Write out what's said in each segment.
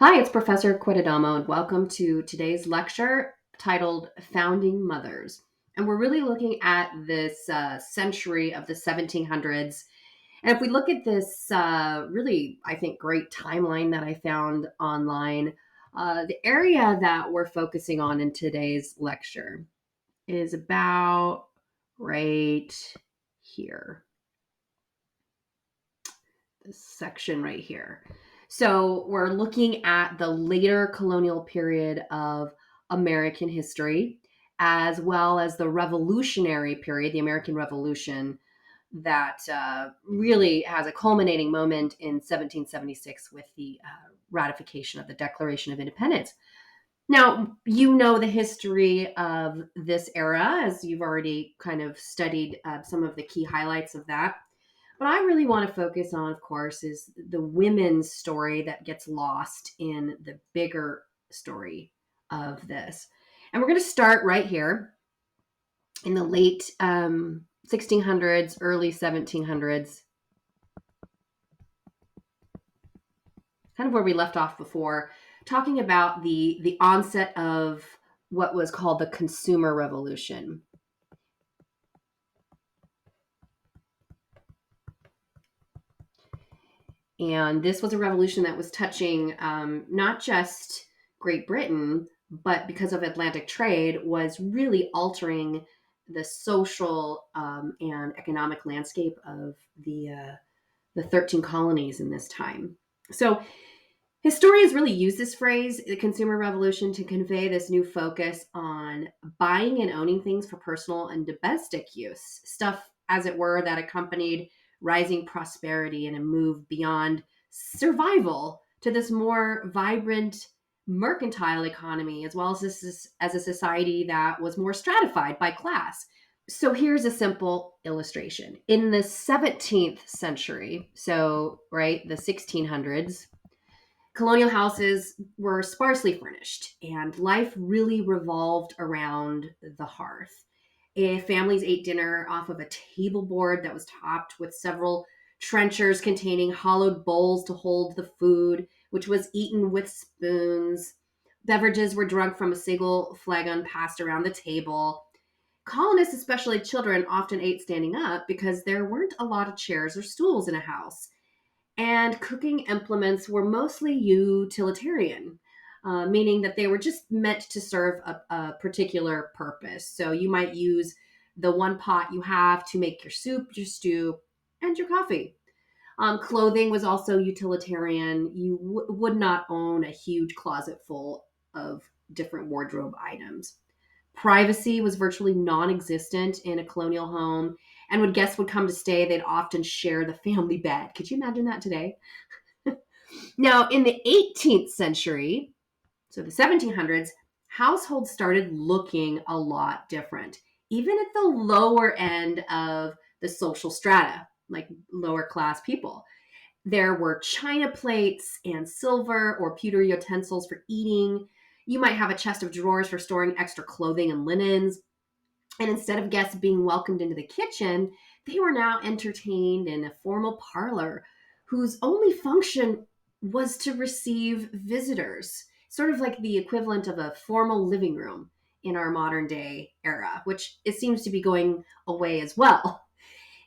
Hi, it's Professor Quidadamo, and welcome to today's lecture titled Founding Mothers. And we're really looking at this century of the 1700s. And if we look at this really, I think, great timeline that I found online, the area that we're focusing on in today's lecture is about right here, this section right here. So we're looking at the later colonial period of American history, as well as the revolutionary period, the American Revolution, that really has a culminating moment in 1776 with the ratification of the Declaration of Independence. Now, you know the history of this era, as you've already kind of studied some of the key highlights of that. What I really want to focus on, of course, is the women's story that gets lost in the bigger story of this. And we're going to start right here in the late 1600s, early 1700s, kind of where we left off before, talking about the onset of what was called the Consumer Revolution. And this was a revolution that was touching not just Great Britain, but because of Atlantic trade, was really altering the social and economic landscape of the 13 colonies in this time. So historians really use this phrase, the consumer revolution, to convey this new focus on buying and owning things for personal and domestic use, stuff, as it were, that accompanied rising prosperity and a move beyond survival to this more vibrant mercantile economy, as well as as a society that was more stratified by class. So here's a simple illustration. In the 17th century, so right, the 1600s, colonial houses were sparsely furnished, and life really revolved around the hearth. If families ate dinner off of a table board that was topped with several trenchers containing hollowed bowls to hold the food, which was eaten with spoons. Beverages were drunk from a single flagon passed around the table. Colonists, especially children, often ate standing up because there weren't a lot of chairs or stools in a house, and cooking implements were mostly utilitarian, meaning that they were just meant to serve a particular purpose. So you might use the one pot you have to make your soup, your stew, and your coffee. Clothing was also utilitarian. You would not own a huge closet full of different wardrobe items. Privacy was virtually non existent in a colonial home. And when guests would come to stay, they'd often share the family bed. Could you imagine that today? Now, in the 18th century, so the 1700s, households started looking a lot different, even at the lower end of the social strata, like lower class people. There were china plates and silver or pewter utensils for eating. You might have a chest of drawers for storing extra clothing and linens. And instead of guests being welcomed into the kitchen, they were now entertained in a formal parlor whose only function was to receive visitors, sort of like the equivalent of a formal living room in our modern day era, which it seems to be going away as well.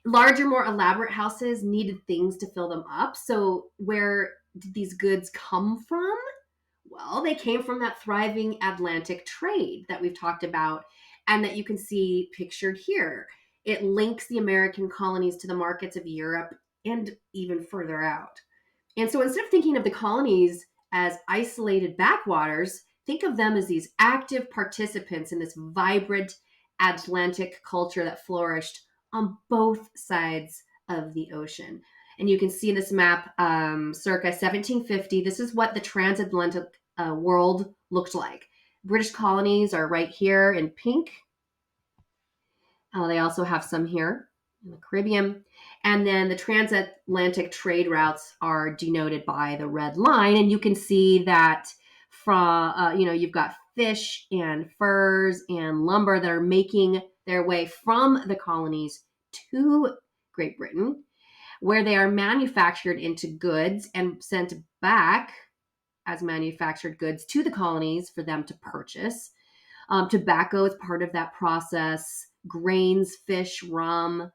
Larger, more elaborate houses needed things to fill them up. So, where did these goods come from? Well, they came from that thriving Atlantic trade that we've talked about and that you can see pictured here. It links the American colonies to the markets of Europe and even further out. And so instead of thinking of the colonies as isolated backwaters, think of them as these active participants in this vibrant Atlantic culture that flourished on both sides of the ocean. And you can see this map circa 1750. This is what the transatlantic world looked like. British colonies are right here in pink. They also have some here in the Caribbean. And then the transatlantic trade routes are denoted by the red line. And you can see that you've got fish and furs and lumber that are making their way from the colonies to Great Britain, where they are manufactured into goods and sent back as manufactured goods to the colonies for them to purchase. Tobacco is part of that process, grains, fish, rum.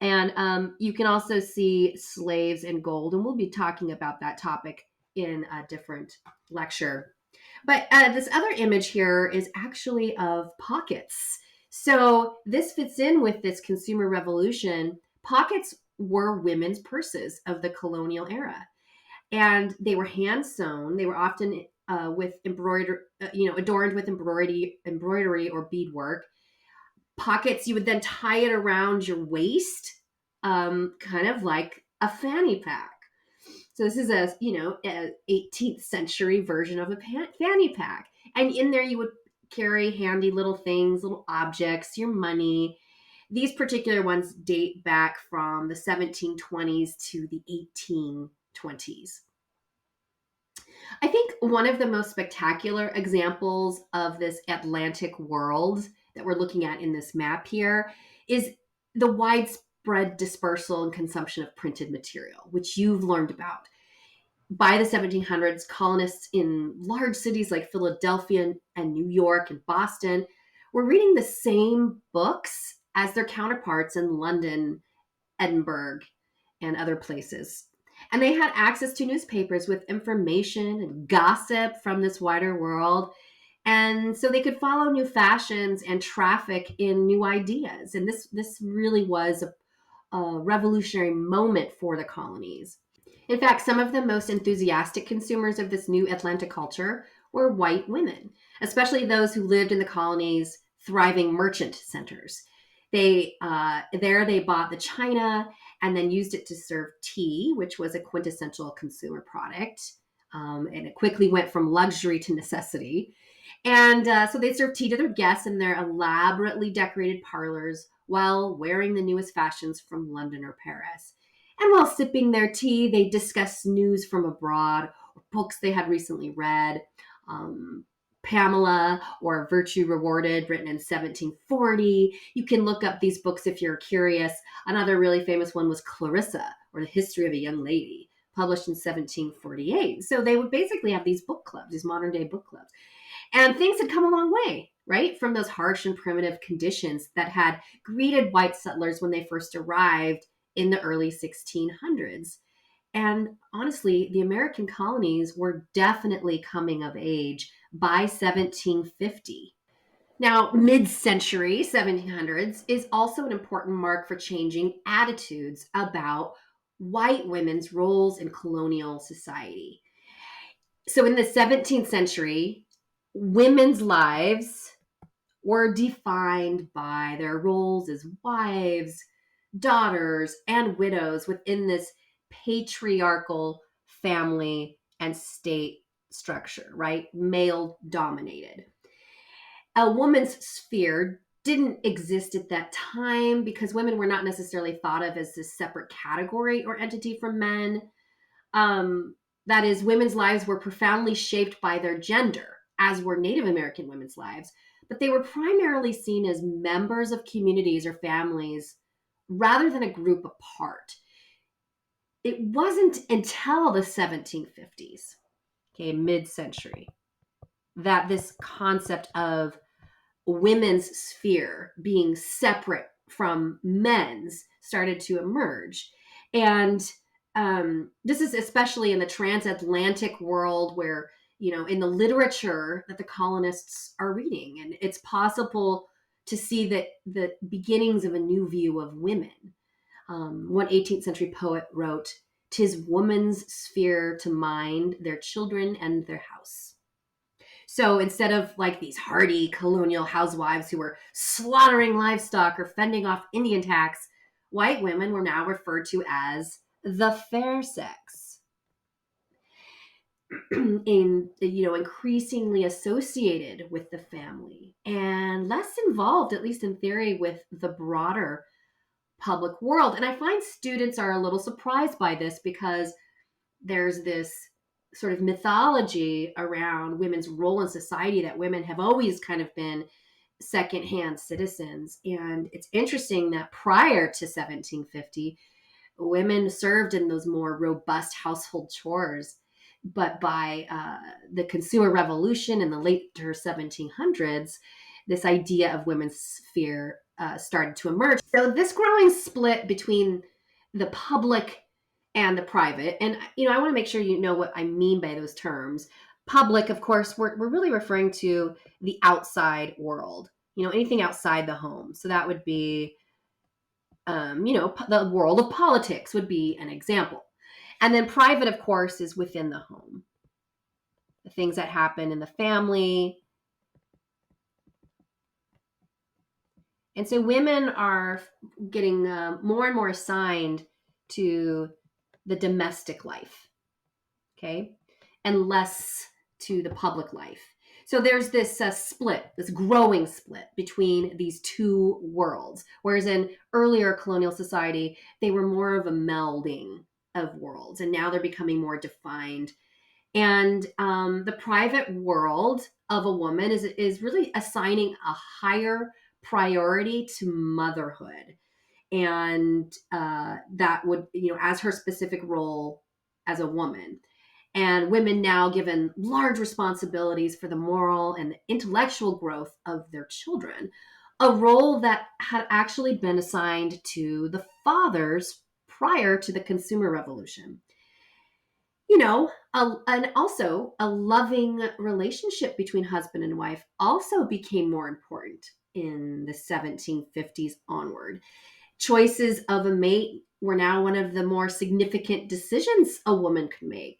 And you can also see slaves and gold. And we'll be talking about that topic in a different lecture. But this other image here is actually of pockets. So this fits in with this consumer revolution. Pockets were women's purses of the colonial era, and they were hand sewn. They were often with adorned with embroidery or beadwork. Pockets, you would then tie it around your waist, kind of like a fanny pack. So this is a 18th century version of a fanny pack. And in there you would carry handy little things, little objects, your money. These particular ones date back from the 1720s to the 1820s. I think one of the most spectacular examples of this Atlantic world that we're looking at in this map here is the widespread dispersal and consumption of printed material, which you've learned about. By the 1700s, colonists in large cities like Philadelphia and New York and Boston were reading the same books as their counterparts in London, Edinburgh, and other places. And they had access to newspapers with information and gossip from this wider world. And so they could follow new fashions and traffic in new ideas. And this really was a revolutionary moment for the colonies. In fact, some of the most enthusiastic consumers of this new Atlantic culture were white women, especially those who lived in the colonies' thriving merchant centers. They bought the china and then used it to serve tea, which was a quintessential consumer product. And it quickly went from luxury to necessity. And so they served tea to their guests in their elaborately decorated parlors while wearing the newest fashions from London or Paris. And while sipping their tea, they discussed news from abroad or books they had recently read. Pamela or Virtue Rewarded, written in 1740. You can look up these books if you're curious. Another really famous one was Clarissa, or The History of a Young Lady, published in 1748. So they would basically have these book clubs, these modern day book clubs. And things had come a long way, right? From those harsh and primitive conditions that had greeted white settlers when they first arrived in the early 1600s. And honestly, the American colonies were definitely coming of age by 1750. Now, mid-century 1700s is also an important mark for changing attitudes about white women's roles in colonial society. So in the 17th century, women's lives were defined by their roles as wives, daughters, and widows within this patriarchal family and state structure, right? Male dominated. A woman's sphere didn't exist at that time because women were not necessarily thought of as this separate category or entity from men. That is, women's lives were profoundly shaped by their gender, as were Native American women's lives, but they were primarily seen as members of communities or families rather than a group apart. It wasn't until the 1750s, okay, mid-century, that this concept of women's sphere being separate from men's started to emerge. And this is especially in the transatlantic world where, in the literature that the colonists are reading. And it's possible to see that the beginnings of a new view of women. One 18th century poet wrote, "'Tis woman's sphere to mind their children and their house." So instead of like these hardy colonial housewives who were slaughtering livestock or fending off Indian attacks, white women were now referred to as the fair sex. Increasingly associated with the family and less involved, at least in theory, with the broader public world. And I find students are a little surprised by this because there's this sort of mythology around women's role in society that women have always kind of been secondhand citizens. And it's interesting that prior to 1750, women served in those more robust household chores. But by the Consumer Revolution in the later 1700s, this idea of women's sphere started to emerge. So this growing split between the public and the private, and I want to make sure you know what I mean by those terms. Public, of course, we're really referring to the outside world, anything outside the home. So that would be, the world of politics would be an example. And then private, of course, is within the home, the things that happen in the family. And so women are getting more and more assigned to the domestic life, okay, and less to the public life. So there's this split, this growing split between these two worlds. Whereas in earlier colonial society, they were more of a melding of worlds, and now they're becoming more defined. And the private world of a woman is really assigning a higher priority to motherhood, and that would, as her specific role as a woman. And women now given large responsibilities for the moral and the intellectual growth of their children, a role that had actually been assigned to the fathers prior to the Consumer Revolution. And also a loving relationship between husband and wife also became more important in the 1750s onward. Choices of a mate were now one of the more significant decisions a woman could make.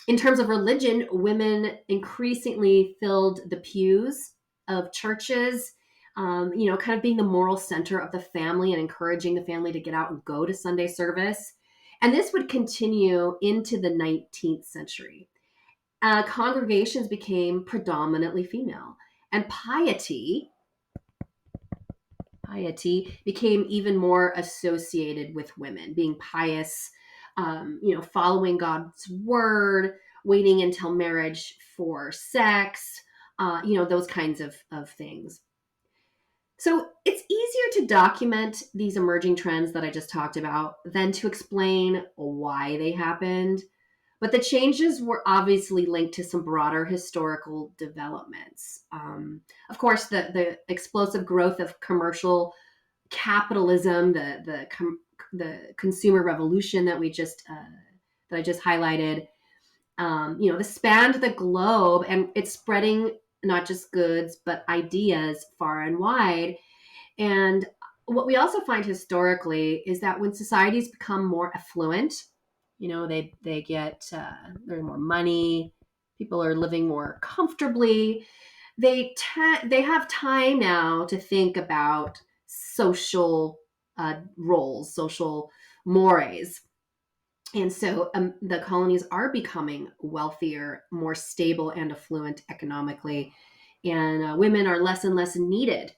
In terms of religion, women increasingly filled the pews of churches, kind of being the moral center of the family and encouraging the family to get out and go to Sunday service. And this would continue into the 19th century. Congregations became predominantly female, and piety became even more associated with women, being pious, following God's word, waiting until marriage for sex, those kinds of things. So it's easier to document these emerging trends that I just talked about than to explain why they happened. But the changes were obviously linked to some broader historical developments. Of course, the explosive growth of commercial capitalism, the consumer revolution that I just highlighted, this spanned the globe, and it's spreading not just goods but ideas far and wide. And what we also find historically is that when societies become more affluent, they get there's more money, people are living more comfortably. They have time now to think about social roles, social mores. And so the colonies are becoming wealthier, more stable, and affluent economically, and women are less and less needed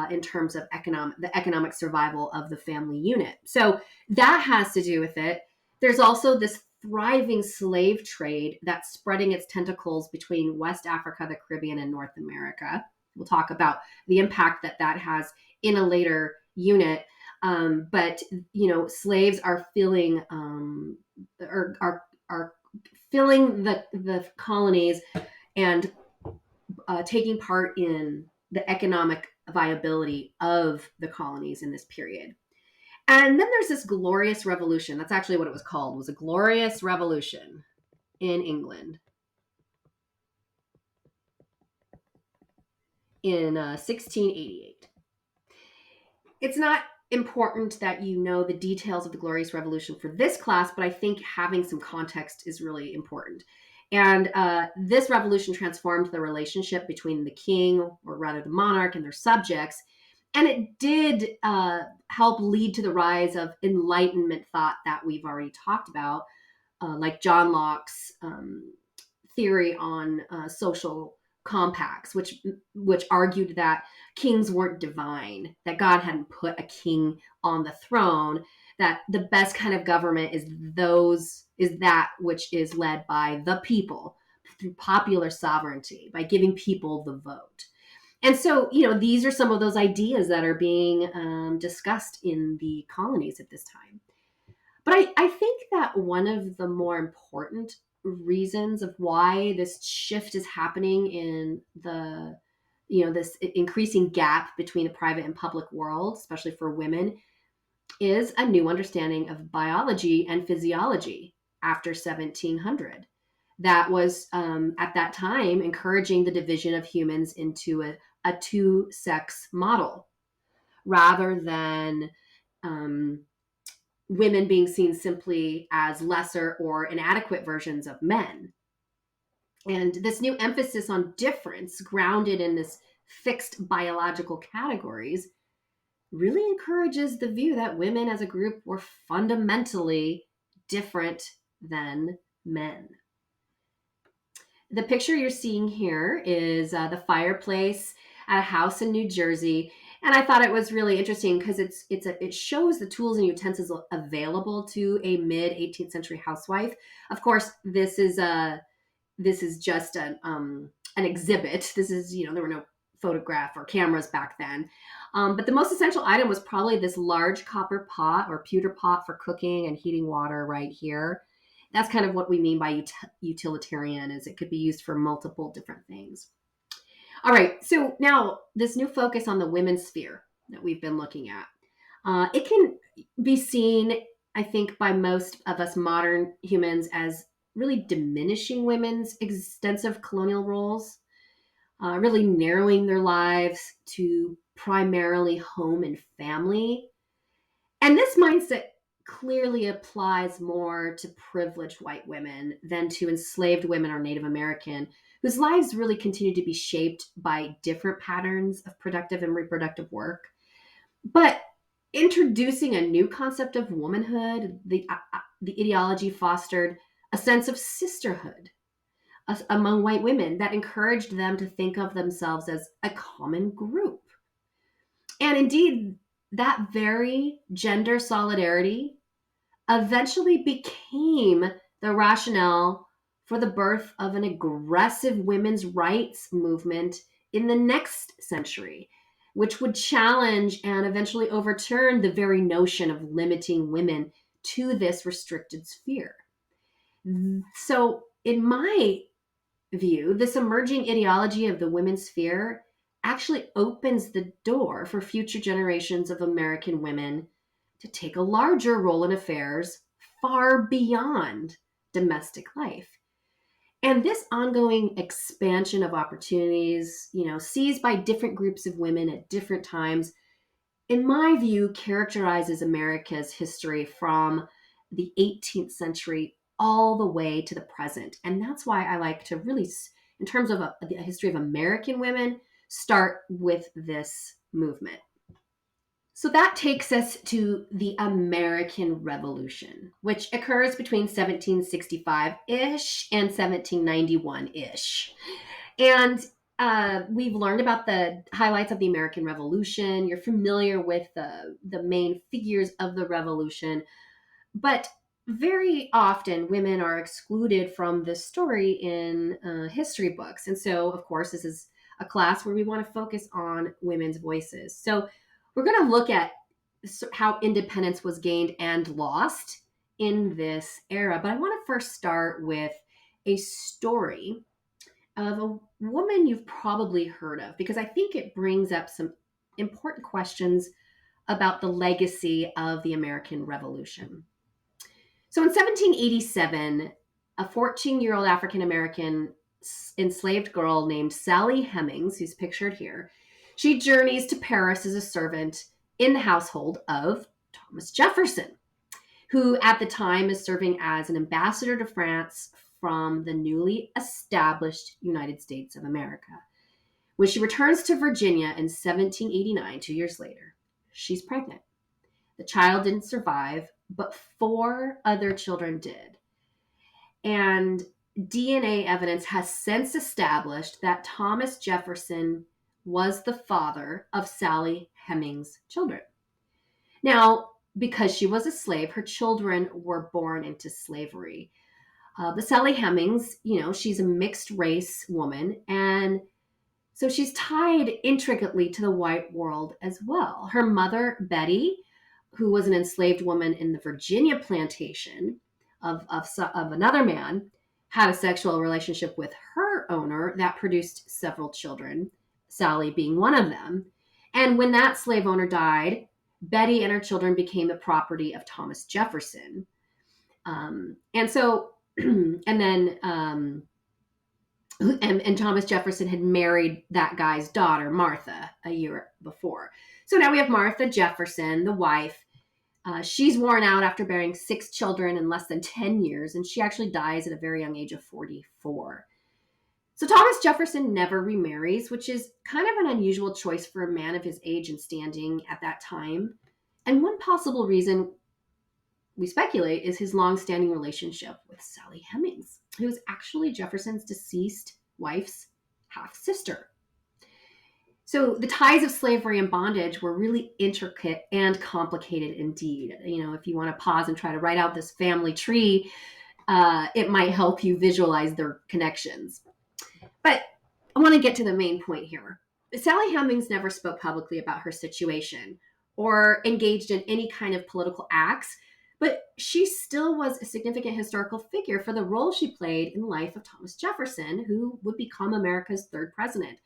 in terms of the economic survival of the family unit. So that has to do with it. There's also this thriving slave trade that's spreading its tentacles between West Africa, the Caribbean, and North America. We'll talk about the impact that has in a later unit. But slaves are filling are filling the colonies and taking part in the economic viability of the colonies in this period. And then there's this glorious revolution. That's actually what it was called. It was a glorious revolution in England in 1688. It's not important that you know the details of the Glorious Revolution for this class, but I think having some context is really important. And this revolution transformed the relationship between the king, or rather the monarch, and their subjects. And it did help lead to the rise of Enlightenment thought that we've already talked about, like John Locke's theory on social compacts, which argued that kings weren't divine, that God hadn't put a king on the throne, that the best kind of government is that which is led by the people through popular sovereignty, by giving people the vote. And so, these are some of those ideas that are being discussed in the colonies at this time. But I think that one of the more important reasons of why this shift is happening in this increasing gap between the private and public world, especially for women, is a new understanding of biology and physiology after 1700 that was at that time encouraging the division of humans into a two-sex model rather than um, women being seen simply as lesser or inadequate versions of men. And this new emphasis on difference, grounded in this fixed biological categories, really encourages the view that women as a group were fundamentally different than men. The picture you're seeing here is the fireplace at a house in New Jersey. And I thought it was really interesting because it shows the tools and utensils available to a mid 18th century housewife. Of course, this is just an exhibit. This is, there were no photograph or cameras back then. But the most essential item was probably this large copper pot or pewter pot for cooking and heating water right here. That's kind of what we mean by utilitarian, is it could be used for multiple different things. All right, so now this new focus on the women's sphere that we've been looking at, it can be seen, I think, by most of us modern humans as really diminishing women's extensive colonial roles, really narrowing their lives to primarily home and family. And this mindset clearly applies more to privileged white women than to enslaved women or Native American, whose lives really continue to be shaped by different patterns of productive and reproductive work. But introducing a new concept of womanhood, the ideology fostered a sense of sisterhood among white women that encouraged them to think of themselves as a common group. And indeed, that very gender solidarity eventually became the rationale for the birth of an aggressive women's rights movement in the next century, which would challenge and eventually overturn the very notion of limiting women to this restricted sphere. So, in my view, this emerging ideology of the women's sphere actually opens the door for future generations of American women to take a larger role in affairs far beyond domestic life. And this ongoing expansion of opportunities, seized by different groups of women at different times, in my view, characterizes America's history from the 18th century all the way to the present. And that's why I like to really, in terms of the history of American women, start with this movement. So that takes us to the American Revolution, which occurs between 1765-ish and 1791-ish. And we've learned about the highlights of the American Revolution. You're familiar with the main figures of the revolution. But very often, women are excluded from this story in history books. And so, of course, this is a class where we want to focus on women's voices. So we're going to look at how independence was gained and lost in this era. But I want to first start with a story of a woman you've probably heard of, because I think it brings up some important questions about the legacy of the American Revolution. So in 1787, a 14-year-old African American enslaved girl named Sally Hemings, who's pictured here, she journeys to Paris as a servant in the household of Thomas Jefferson, who at the time is serving as an ambassador to France from the newly established United States of America. When she returns to Virginia in 1789, 2 years later, she's pregnant. The child didn't survive, but 4 other children did. And DNA evidence has since established that Thomas Jefferson was the father of Sally Hemings' children. Now, because she was a slave, her children were born into slavery. But Sally Hemings, she's a mixed race woman, and so she's tied intricately to the white world as well. Her mother, Betty, who was an enslaved woman in the Virginia plantation of another man, had a sexual relationship with her owner that produced several children, Sally being one of them. And when that slave owner died, Betty and her children became the property of Thomas Jefferson. And so, and then, and Thomas Jefferson had married that guy's daughter, Martha, a year before. So now we have Martha Jefferson, the wife. She's worn out after bearing 6 children in less than 10 years, and she actually dies at a very young age of 44. So Thomas Jefferson never remarries, which is kind of an unusual choice for a man of his age and standing at that time. And one possible reason we speculate is his long-standing relationship with Sally Hemings, who is actually Jefferson's deceased wife's half-sister. So the ties of slavery and bondage were really intricate and complicated indeed. You know, if you want to pause and try to write out this family tree, it might help you visualize their connections. But I want to get to the main point here. Sally Hemings never spoke publicly about her situation or engaged in any kind of political acts, but she still was a significant historical figure for the role she played in the life of Thomas Jefferson, who would become America's 3rd president,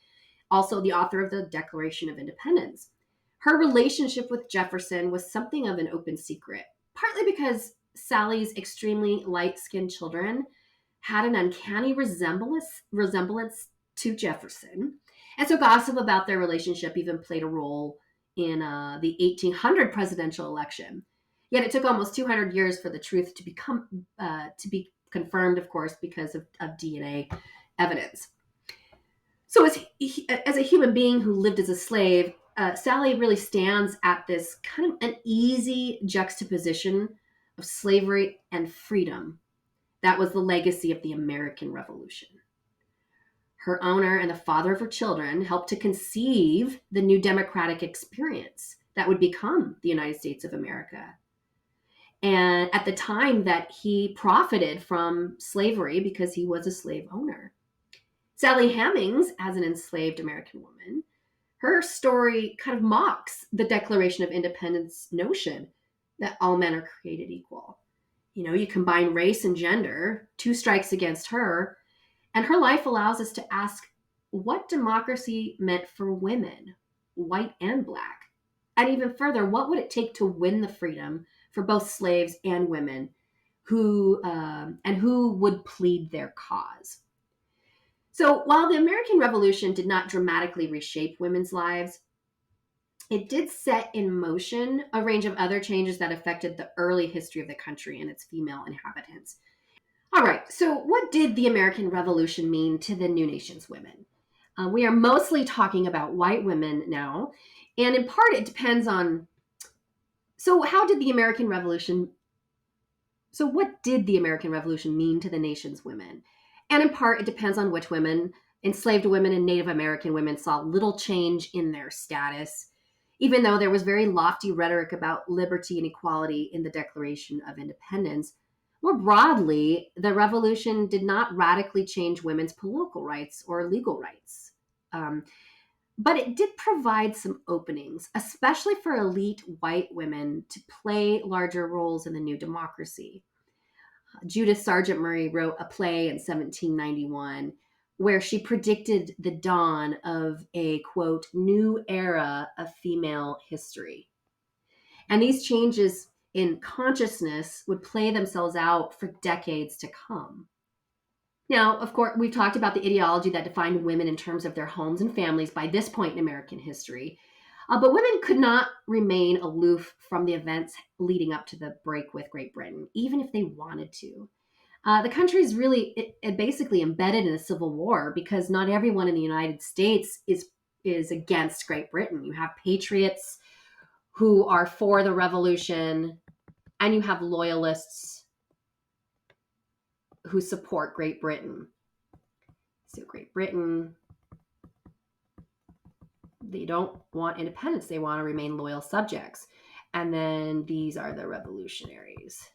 also the author of the Declaration of Independence. Her relationship with Jefferson was something of an open secret, partly because Sally's extremely light-skinned children had an uncanny resemblance to Jefferson. And so gossip about their relationship even played a role in the 1800 presidential election. Yet it took almost 200 years for the truth to be confirmed, of course, because of DNA evidence. So as a human being who lived as a slave, Sally really stands at this kind of an easy juxtaposition of slavery and freedom. That was the legacy of the American Revolution. Her owner and the father of her children helped to conceive the new democratic experience that would become the United States of America. And at the time that he profited from slavery because he was a slave owner. Sally Hemings, as an enslaved American woman, her story kind of mocks the Declaration of Independence notion that all men are created equal. You know, you combine race and gender, 2 strikes against her, and her life allows us to ask what democracy meant for women, white and black. And even further, what would it take to win the freedom for both slaves and women who would plead their cause? So while the American Revolution did not dramatically reshape women's lives, it did set in motion a range of other changes that affected the early history of the country and its female inhabitants. All right, so what did the American Revolution mean to the new nation's women? We are mostly talking about white women now, and in part it depends on, so what did the American Revolution mean to the nation's women? And in part it depends on which women. Enslaved women and Native American women saw little change in their status, even though there was very lofty rhetoric about liberty and equality in the Declaration of Independence. More broadly, the revolution did not radically change women's political rights or legal rights. But it did provide some openings, especially for elite white women to play larger roles in the new democracy. Judith Sargent Murray wrote a play in 1791 where she predicted the dawn of a, quote, new era of female history. And these changes in consciousness would play themselves out for decades to come. Now, of course, we've talked about the ideology that defined women in terms of their homes and families by this point in American history. But women could not remain aloof from the events leading up to the break with Great Britain, even if they wanted to. The country is really basically embedded in a civil war because not everyone in the United States is against Great Britain. You have patriots who are for the revolution, and you have loyalists who support Great Britain. So Great Britain, they don't want independence. They want to remain loyal subjects. And then these are the revolutionaries.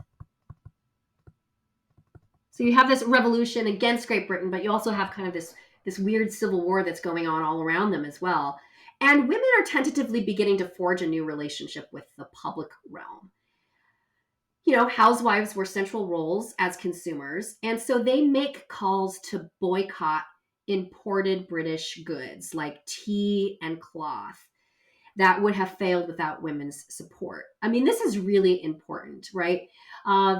So you have this revolution against Great Britain, but you also have kind of this weird civil war that's going on all around them as well. And women are tentatively beginning to forge a new relationship with the public realm. Housewives were central roles as consumers, and so they make calls to boycott imported British goods like tea and cloth that would have failed without women's support. I mean, this is really important, right?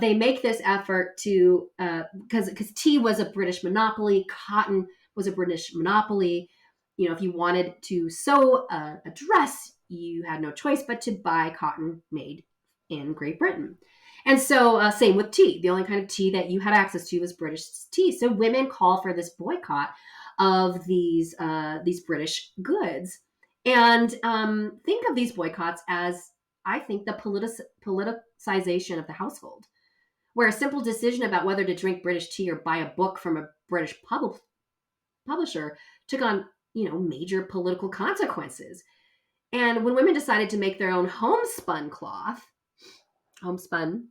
They make this effort to, because tea was a British monopoly, cotton was a British monopoly. If you wanted to sew a dress, you had no choice but to buy cotton made in Great Britain. And so, same with tea. The only kind of tea that you had access to was British tea. So, women call for this boycott of these British goods, and think of these boycotts as, I think, the politicization of the household, where a simple decision about whether to drink British tea or buy a book from a British publisher took on, major political consequences. And when women decided to make their own homespun cloth, homespun,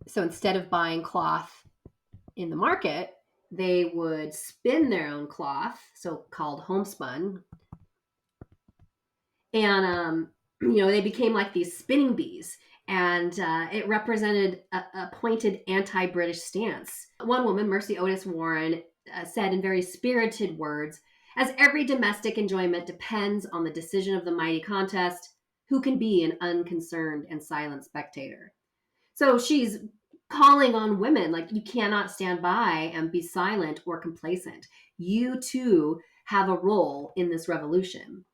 so instead of buying cloth in the market, they would spin their own cloth, so called homespun, and they became like these spinning bees, and it represented a pointed anti-British stance. One woman, Mercy Otis Warren, said in very spirited words, "As every domestic enjoyment depends on the decision of the mighty contest, who can be an unconcerned and silent spectator?" So she's calling on women, like, you cannot stand by and be silent or complacent. You too have a role in this revolution.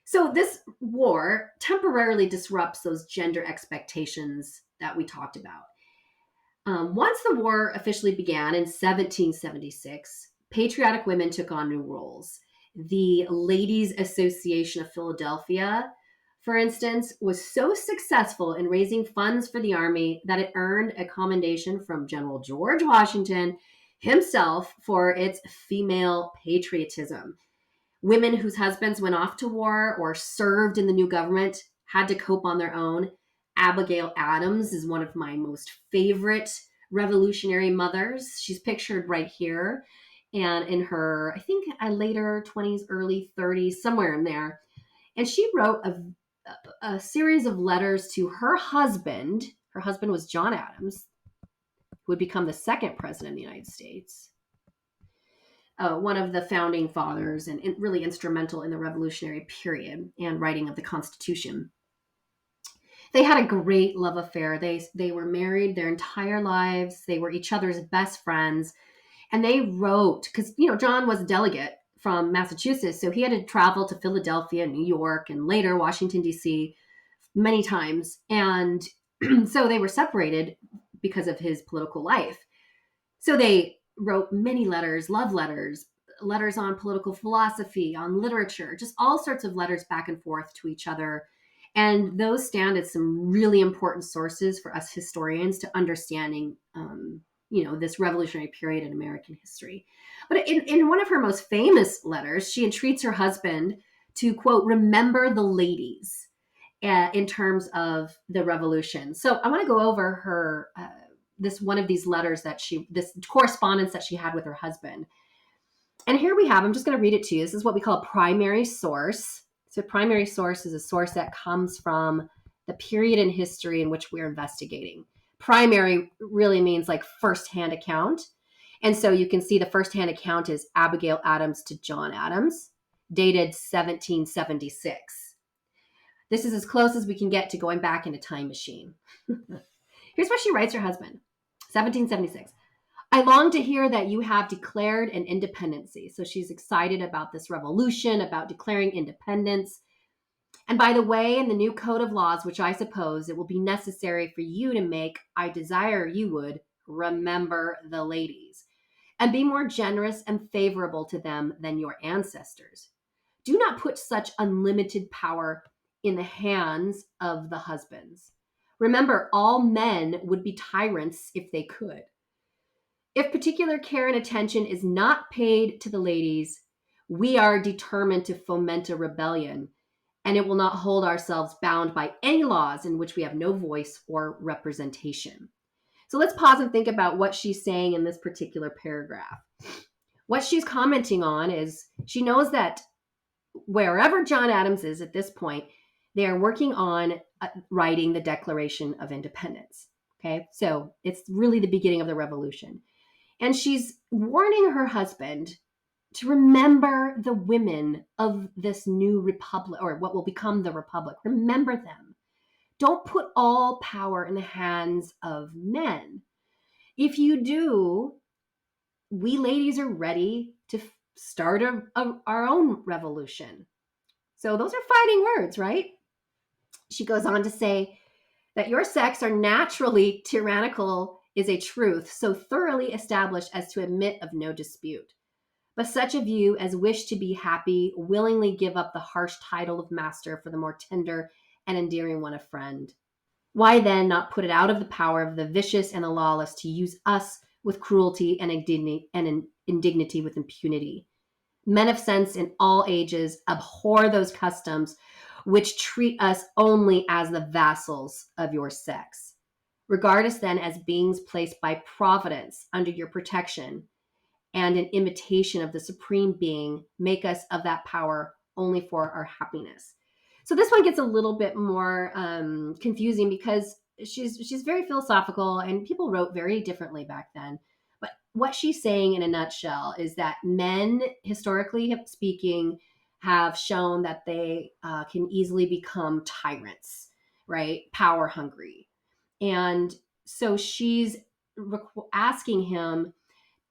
So this war temporarily disrupts those gender expectations that we talked about. Once the war officially began in 1776, patriotic women took on new roles. The Ladies Association of Philadelphia, for instance, was so successful in raising funds for the army that it earned a commendation from General George Washington himself for its female patriotism. Women whose husbands went off to war or served in the new government had to cope on their own. Abigail Adams is one of my most favorite revolutionary mothers. She's pictured right here, and in her, I think, later 20s, early 30s, somewhere in there. And she wrote a series of letters to her husband. Her husband was John Adams, who would become the second president of the United States. One of the founding fathers and really instrumental in the Revolutionary period and writing of the Constitution. They had a great love affair. They were married their entire lives. They were each other's best friends. And they wrote, because, John was a delegate from Massachusetts, so he had to travel to Philadelphia, New York, and later Washington, D.C. many times. And so they were separated because of his political life. So they wrote many letters, love letters, letters on political philosophy, on literature, just all sorts of letters back and forth to each other. And those stand as some really important sources for us historians to understanding, this revolutionary period in American history. But in one of her most famous letters, she entreats her husband to, quote, remember the ladies in terms of the revolution. So I want to go over her this one of these letters this correspondence that she had with her husband. And here we have, I'm just going to read it to you. This is what we call a primary source. So a primary source is a source that comes from the period in history in which we're investigating. Primary really means like firsthand account. And so you can see the firsthand account is Abigail Adams to John Adams, dated 1776. This is as close as we can get to going back in a time machine. Here's what she writes her husband, 1776. I long to hear that you have declared an independency. So she's excited about this revolution, about declaring independence. And by the way, in the new code of laws, which I suppose it will be necessary for you to make, I desire you would remember the ladies and be more generous and favorable to them than your ancestors. Do not put such unlimited power in the hands of the husbands. Remember, all men would be tyrants if they could. If particular care and attention is not paid to the ladies, we are determined to foment a rebellion, and it will not hold ourselves bound by any laws in which we have no voice or representation. So let's pause and think about what she's saying in this particular paragraph. What she's commenting on is she knows that wherever John Adams is at this point, They are working on writing the Declaration of Independence. Okay, so it's really the beginning of the revolution. And she's warning her husband to remember the women of this new republic, or what will become the republic. Remember them. Don't put all power in the hands of men. If you do, we ladies are ready to start our own revolution. So those are fighting words, right? She goes on to say that your sex are naturally tyrannical is a truth so thoroughly established as to admit of no dispute. But such of you as wish to be happy willingly give up the harsh title of master for the more tender and endearing one of friend. Why then not put it out of the power of the vicious and the lawless to use us with cruelty and indignity with impunity? Men of sense in all ages abhor those customs which treat us only as the vassals of your sex. Regard us then as beings placed by providence under your protection, and in imitation of the supreme being, make us of that power only for our happiness. So this one gets a little bit more confusing because she's very philosophical, and people wrote very differently back then. But what she's saying in a nutshell is that men, historically speaking, have shown that they can easily become tyrants, right? Power hungry. And so she's asking him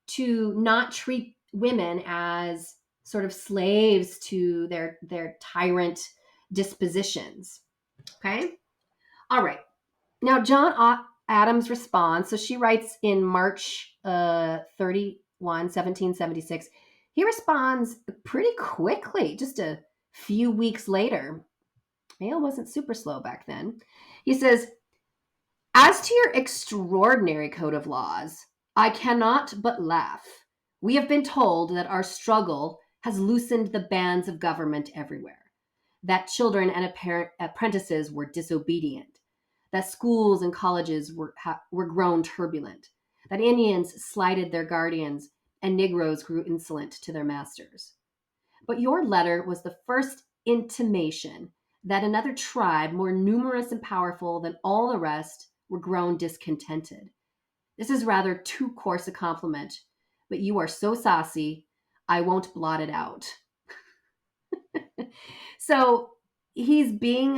to not treat women as sort of slaves to their tyrant dispositions. Okay? All right. Now, John Adams responds. So she writes in March 31, 1776. He responds pretty quickly, just a few weeks later. Mail wasn't super slow back then. He says, as to your extraordinary code of laws, I cannot but laugh. We have been told that our struggle has loosened the bands of government everywhere, that children and apprentices were disobedient, that schools and colleges were grown turbulent, that Indians slighted their guardians, and Negroes grew insolent to their masters. But your letter was the first intimation that another tribe, more numerous and powerful than all the rest, were grown discontented. This is rather too coarse a compliment, but you are so saucy, I won't blot it out. So he's being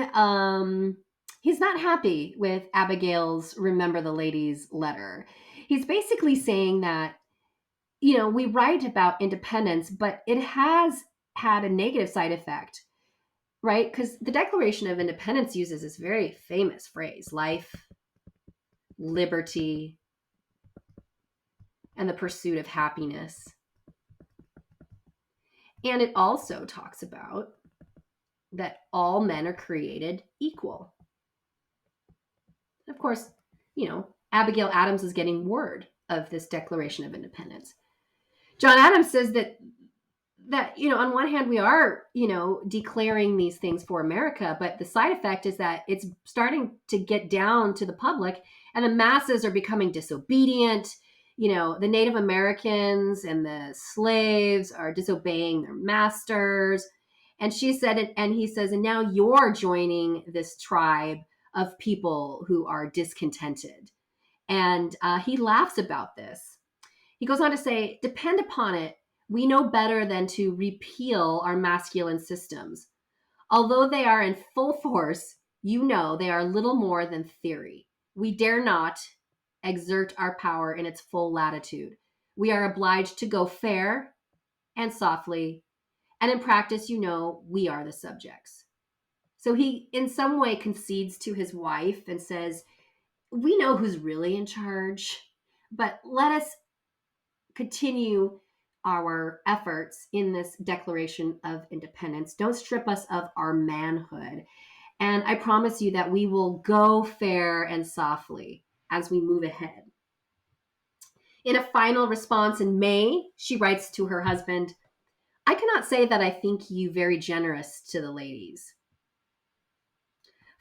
he's not happy with Abigail's Remember the Ladies letter. He's basically saying that, we write about independence, but it has had a negative side effect, right? Because the Declaration of Independence uses this very famous phrase: life, liberty, and the pursuit of happiness. And it also talks about that all men are created equal. Of course, Abigail Adams is getting word of this Declaration of Independence. John Adams says that on one hand we are declaring these things for America, but the side effect is that it's starting to get down to the public, and the masses are becoming disobedient. The Native Americans and the slaves are disobeying their masters. And she said it, and he says, and now you're joining this tribe of people who are discontented. And he laughs about this. He goes on to say, depend upon it, we know better than to repeal our masculine systems. Although they are in full force, they are little more than theory. We dare not exert our power in its full latitude. We are obliged to go fair and softly, and in practice, we are the subjects. So he, in some way, concedes to his wife and says, we know who's really in charge, but let us continue our efforts in this Declaration of Independence. Don't strip us of our manhood. And I promise you that we will go fair and softly as we move ahead. In a final response in May, she writes to her husband, I cannot say that I think you very generous to the ladies.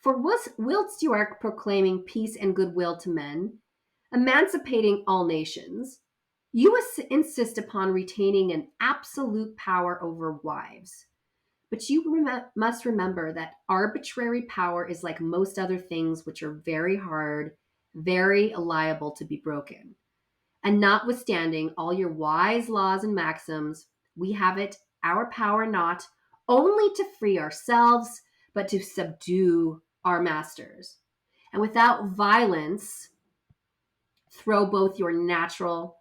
For whilst you are proclaiming peace and goodwill to men, emancipating all nations, you insist upon retaining an absolute power over wives. But you must remember that arbitrary power is like most other things, which are very hard, very liable to be broken. And notwithstanding all your wise laws and maxims, we have it, our power not only to free ourselves, but to subdue our masters. And without violence, throw both your natural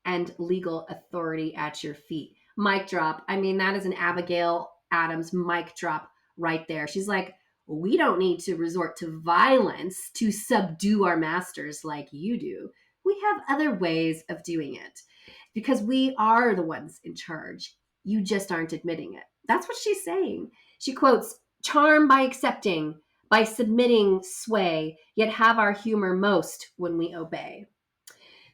and legal authority at your feet. Mic drop. I mean, that is an Abigail Adams mic drop right there. She's like, we don't need to resort to violence to subdue our masters like you do. We have other ways of doing it because we are the ones in charge. You just aren't admitting it. That's what she's saying. She quotes, charm by accepting, by submitting sway, yet have our humor most when we obey.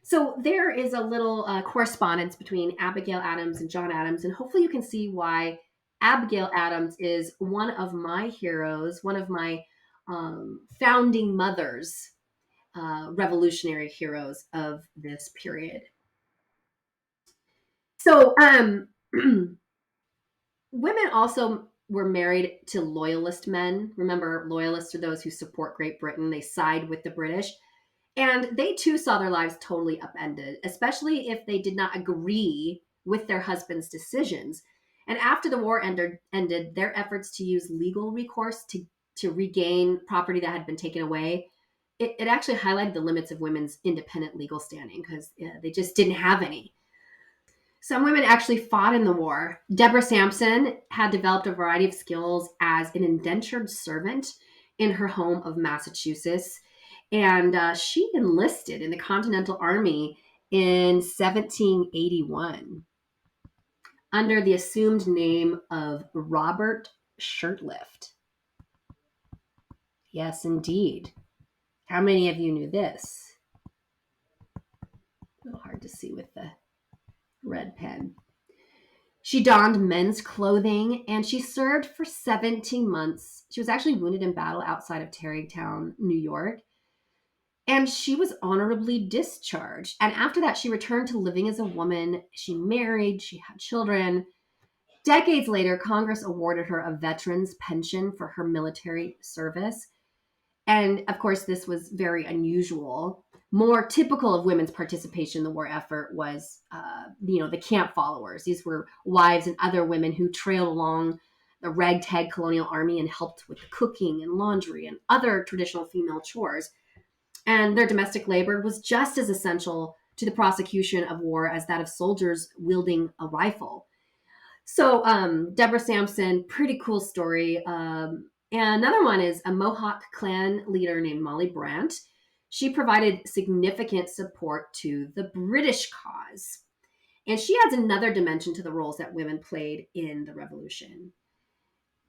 So there is a little correspondence between Abigail Adams and John Adams, and hopefully you can see why Abigail Adams is one of my heroes, one of my founding mothers, revolutionary heroes of this period. So women also were married to loyalist men. Remember, loyalists are those who support Great Britain. They side with the British. And they too saw their lives totally upended, especially if they did not agree with their husband's decisions. And after the war ended, their efforts to use legal recourse to regain property that had been taken away, it actually highlighted the limits of women's independent legal standing because they just didn't have any. Some women actually fought in the war. Deborah Sampson had developed a variety of skills as an indentured servant in her home of Massachusetts. And she enlisted in the Continental Army in 1781 under the assumed name of Robert Shirtlift. Yes, indeed. How many of you knew this? A little hard to see with the red pen. She donned men's clothing and she served for 17 months. She was actually wounded in battle outside of Tarrytown, New York. And she was honorably discharged. And after that, she returned to living as a woman. She married, she had children. Decades later, Congress awarded her a veteran's pension for her military service. And of course, this was very unusual. More typical of women's participation in the war effort was, the camp followers. These were wives and other women who trailed along the ragtag colonial army and helped with the cooking and laundry and other traditional female chores. And their domestic labor was just as essential to the prosecution of war as that of soldiers wielding a rifle. So, Deborah Sampson, pretty cool story. And another one is a Mohawk clan leader named Molly Brant. She provided significant support to the British cause. And she adds another dimension to the roles that women played in the revolution.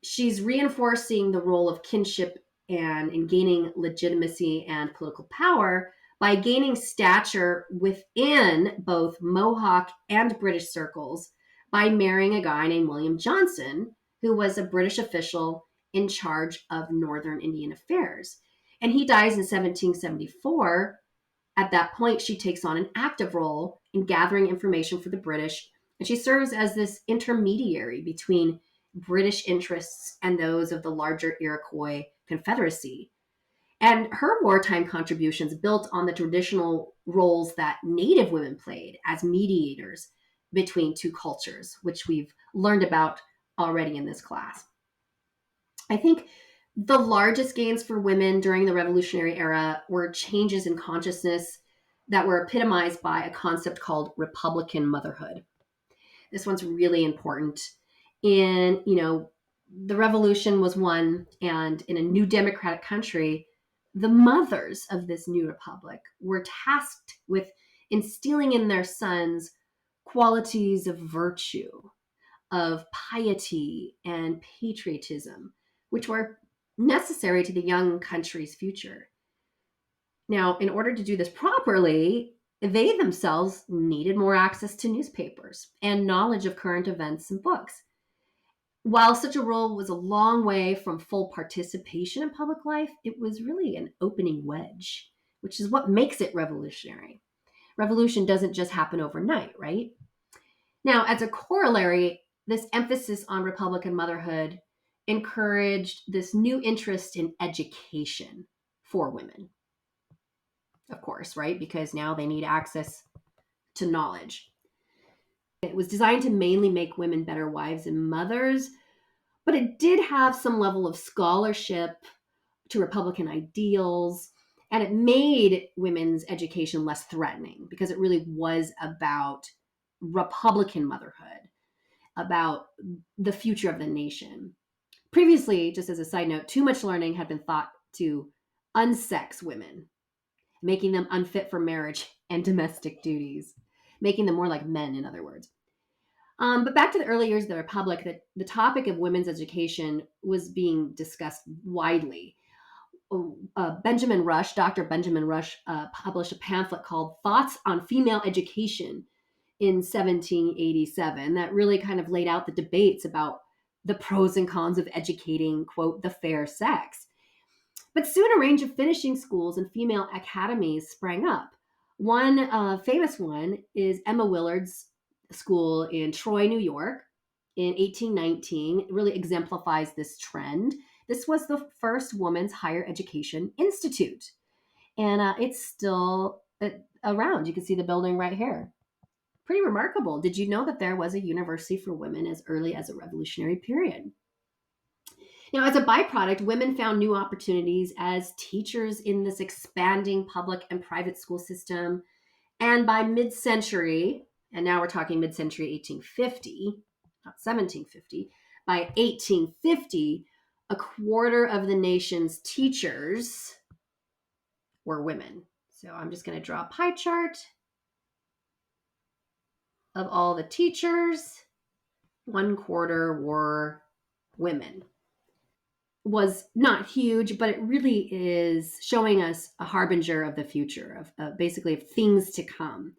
She's reinforcing the role of kinship and in gaining legitimacy and political power by gaining stature within both Mohawk and British circles by marrying a guy named William Johnson, who was a British official in charge of Northern Indian affairs. And he dies in 1774. At that point, she takes on an active role in gathering information for the British, and she serves as this intermediary between British interests and those of the larger Iroquois Confederacy. And her wartime contributions built on the traditional roles that Native women played as mediators between two cultures, which we've learned about already in this class. I think the largest gains for women during the Revolutionary era were changes in consciousness that were epitomized by a concept called Republican motherhood. This one's really important. The revolution was won, and in a new democratic country, the mothers of this new republic were tasked with instilling in their sons qualities of virtue, of piety, and patriotism, which were necessary to the young country's future. Now, in order to do this properly, they themselves needed more access to newspapers and knowledge of current events and books. While such a role was a long way from full participation in public life, it was really an opening wedge, which is what makes it revolutionary. Revolution doesn't just happen overnight, right? Now, as a corollary, this emphasis on Republican motherhood encouraged this new interest in education for women, of course, right? Because now they need access to knowledge. It was designed to mainly make women better wives and mothers, but it did have some level of scholarship to Republican ideals, and it made women's education less threatening because it really was about Republican motherhood, about the future of the nation. Previously, just as a side note, too much learning had been thought to unsex women, making them unfit for marriage and domestic duties, making them more like men, in other words. But back to the early years of the Republic, the topic of women's education was being discussed widely. Benjamin Rush, Dr. Benjamin Rush, published a pamphlet called Thoughts on Female Education in 1787 that really kind of laid out the debates about the pros and cons of educating, quote, the fair sex. But soon a range of finishing schools and female academies sprang up. One famous one is Emma Willard's school in Troy, New York in 1819. It really exemplifies this trend. This was the first women's higher education institute, and it's still around. You can see the building right here. Pretty remarkable. Did you know that there was a university for women as early as the Revolutionary period? Now, as a byproduct, women found new opportunities as teachers in this expanding public and private school system. And by mid century, and now we're talking mid century 1850, not 1750, by 1850, a quarter of the nation's teachers were women. So I'm just going to draw a pie chart of all the teachers. One quarter were women. Was not huge, but it really is showing us a harbinger of the future, of basically of things to come.